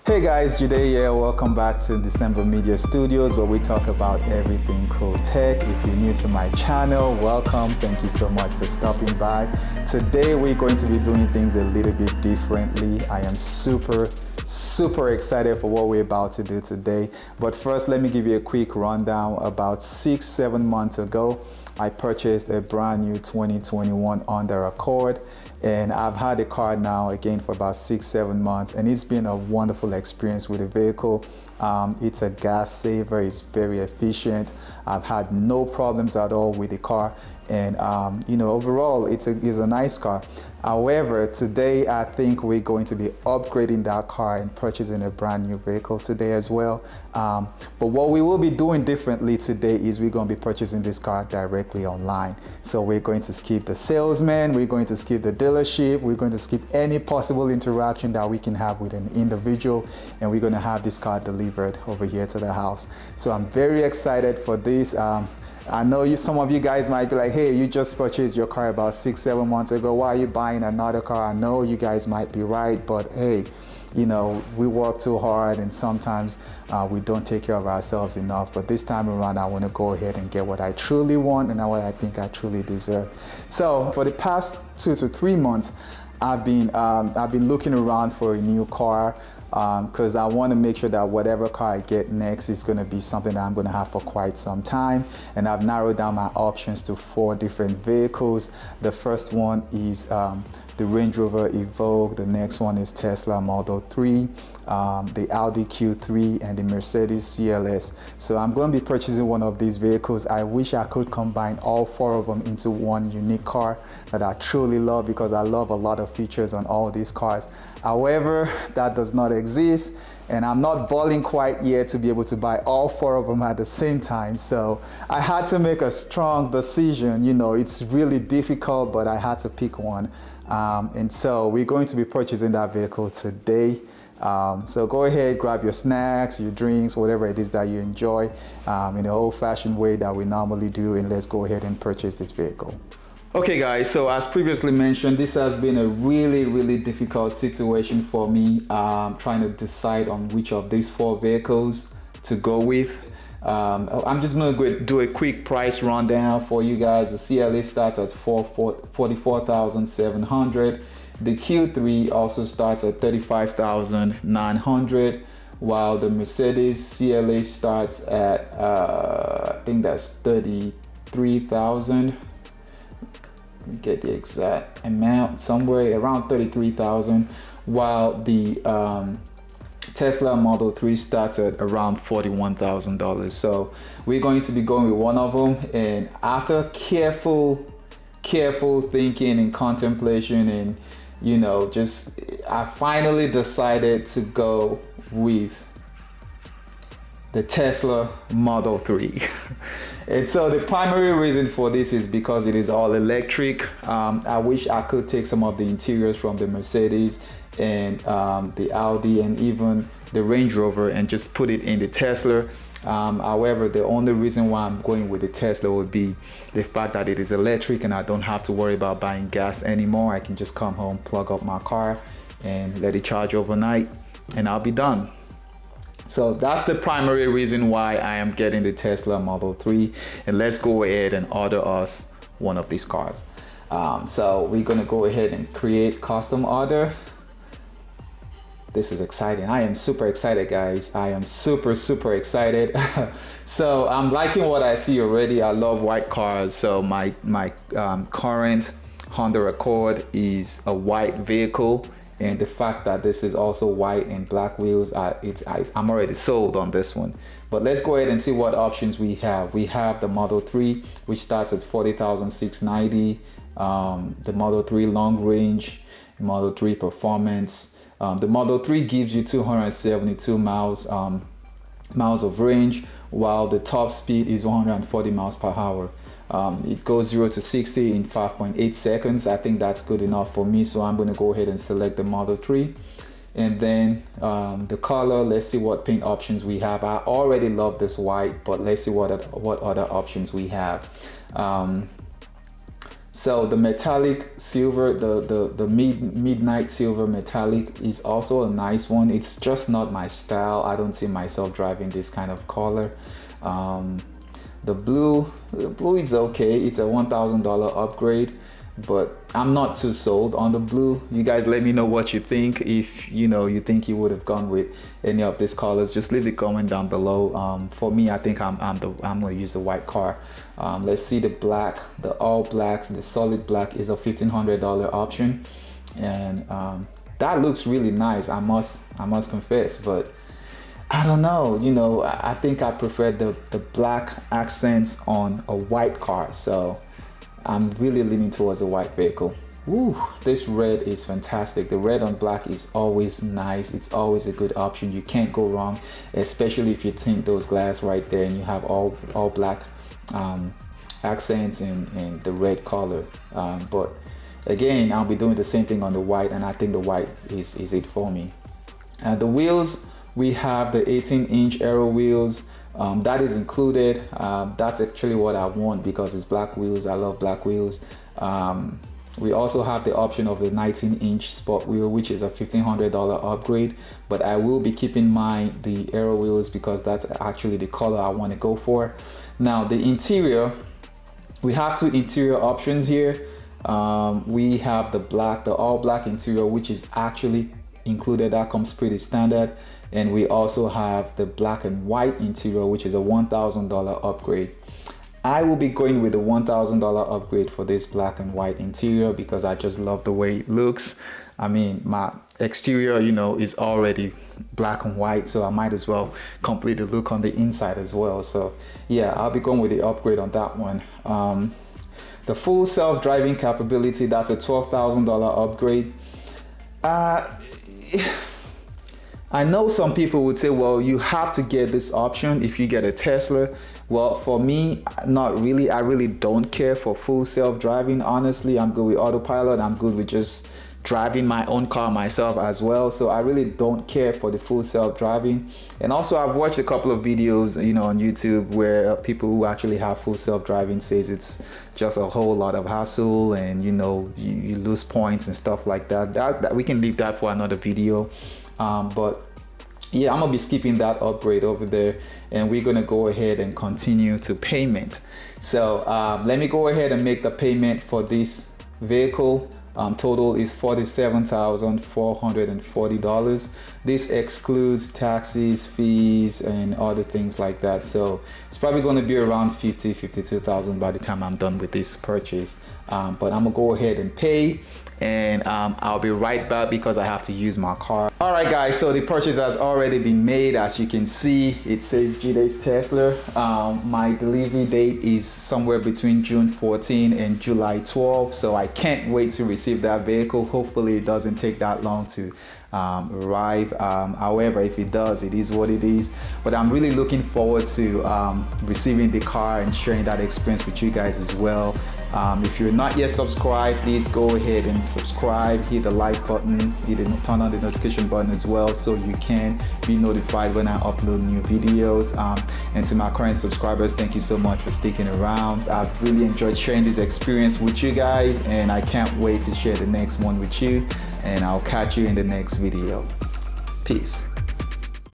Hey guys, Jude here. Welcome back to December Media Studios, where we talk about everything cool tech. If you're new to my channel, welcome. Thank you so much for stopping by. Today we're going to be doing things a little bit differently. I am super excited for what we're about to do today. But first, let me give you a quick rundown. About 6-7 months ago, I purchased a brand new 2021 Honda Accord, and I've had the car now again for about 6-7 months, and it's been a wonderful experience with the vehicle. It's a gas saver, it's very efficient. I've had no problems at all with the car, and overall it's a nice car. However, today I think we're going to be upgrading that car and purchasing a brand new vehicle today as well. But what we will be doing differently today is we're going to be purchasing this car directly online. So we're going to skip the salesman, we're going to skip the dealership, we're going to skip any possible interaction that we can have with an individual, and we're going to have this car delivered over here to the house. So I'm very excited for this. I know some of you guys might be like, hey, you just purchased your car about 6-7 months ago. Why are you buying another car? I know you guys might be right, but hey, we work too hard, and sometimes we don't take care of ourselves enough. But this time around, I want to go ahead and get what I truly want and what I think I truly deserve. So for the past 2 to 3 months, I've been looking around for a new car, because I want to make sure that whatever car I get next is going to be something that I'm going to have for quite some time. And I've narrowed down my options to 4 different vehicles. The first one is the Range Rover Evoque. The next one is Tesla Model 3, the Audi Q3, and the Mercedes CLS. So I'm going to be purchasing one of these vehicles. I wish I could combine all 4 of them into one unique car that I truly love, because I love a lot of features on all these cars. However, that does not exist, and I'm not balling quite yet to be able to buy all 4 of them at the same time. So I had to make a strong decision. It's really difficult, but I had to pick one. And so we're going to be purchasing that vehicle today. So go ahead, grab your snacks, your drinks, whatever it is that you enjoy, in the old-fashioned way that we normally do, and let's go ahead and purchase this vehicle. Okay guys, so as previously mentioned, this has been a really difficult situation for me, trying to decide on which of these 4 vehicles to go with. I'm just going to do a quick price rundown for you guys. The CLA starts at $44,700. The Q3 also starts at $35,900, while the Mercedes CLA starts at I think that's $33,000. Get the exact amount, somewhere around $33,000, while the Tesla Model 3 starts at around $41,000. So we're going to be going with one of them, and after careful thinking and contemplation, and I finally decided to go with the Tesla Model 3. And so the primary reason for this is because it is all electric. I wish I could take some of the interiors from the Mercedes and the Audi and even the Range Rover and just put it in the Tesla. However, the only reason why I'm going with the Tesla would be the fact that it is electric, and I don't have to worry about buying gas anymore. I can just come home, plug up my car, and let it charge overnight, and I'll be done. So that's the primary reason why I am getting the Tesla Model 3, and let's go ahead and order us one of these cars. So we're gonna go ahead and create custom order. This is exciting. I am super excited, guys. I am super excited. So I'm liking what I see already. I love white cars. So my current Honda Accord is a white vehicle, and the fact that this is also white and black wheels, I'm already sold on this one. But let's go ahead and see what options we have. We have the Model 3, which starts at $40,690. The Model 3 long range, Model 3 performance. The Model 3 gives you 272 miles of range, while the top speed is 140 miles per hour. It goes 0 to 60 in 5.8 seconds. I think that's good enough for me, so I'm going to go ahead and select the Model 3. And then the color, let's see what paint options we have. I already love this white, but let's see what other options we have. So the metallic silver, the midnight silver metallic is also a nice one. It's just not my style. I don't see myself driving this kind of color. The blue is okay. It's a $1,000 upgrade, but I'm not too sold on the blue. You guys let me know what you think. If you think you would have gone with any of these colors, just leave the comment down below. For me, I think I'm gonna use the white car. Let's see the black, the all blacks. The solid black is a $1,500 option, and that looks really nice. I must confess, but I don't know. I think I prefer the black accents on a white car, so I'm really leaning towards a white vehicle. Woo, this red is fantastic. The red on black is always nice. It's always a good option. You can't go wrong, especially if you tint those glass right there and you have all black accents in the red color. But again, I'll be doing the same thing on the white, and I think the white is it for me. The wheels, we have the 18-inch aero wheels. That is included. That's actually what I want because it's black wheels. I love black wheels. We also have the option of the 19-inch sport wheel, which is a $1,500 upgrade, but I will be keeping the aero wheels because that's actually the color I want to go for. Now the interior, we have two interior options here. We have the all black interior, which is actually included. That comes pretty standard. And we also have the black and white interior, which is a $1,000 upgrade. I will be going with the $1,000 upgrade for this black and white interior because I just love the way it looks. I mean, my exterior, is already black and white, so I might as well complete the look on the inside as well. So yeah, I'll be going with the upgrade on that one. The full self-driving capability, that's a $12,000 upgrade. I know some people would say, well, you have to get this option if you get a Tesla. Well, for me, not really. I really don't care for full self-driving. Honestly, I'm good with autopilot. I'm good with just driving my own car myself as well. So I really don't care for the full self-driving. And also I've watched a couple of videos, on YouTube where people who actually have full self-driving says it's just a whole lot of hassle and you lose points and stuff like that. That we can leave that for another video. But yeah, I'm gonna be skipping that upgrade over there, and we're gonna go ahead and continue to payment. So let me go ahead and make the payment for this vehicle. Total is $47,440. This excludes taxes, fees, and other things like that. So it's probably going to be around $52,000 by the time I'm done with this purchase. But I'm gonna go ahead and pay, and I'll be right back because I have to use my car. All right, guys. So the purchase has already been made. As you can see, it says G-Days Tesla. My delivery date is somewhere between June 14 and July 12. So I can't wait to receive that vehicle. Hopefully it doesn't take that long to arrive. However, if it does, it is what it is. But I'm really looking forward to receiving the car and sharing that experience with you guys as well. If you're not yet subscribed, please go ahead and subscribe, hit the like button, turn on the notification button as well so you can be notified when I upload new videos. And to my current subscribers, thank you so much for sticking around. I've really enjoyed sharing this experience with you guys, and I can't wait to share the next one with you. And I'll catch you in the next video. Peace.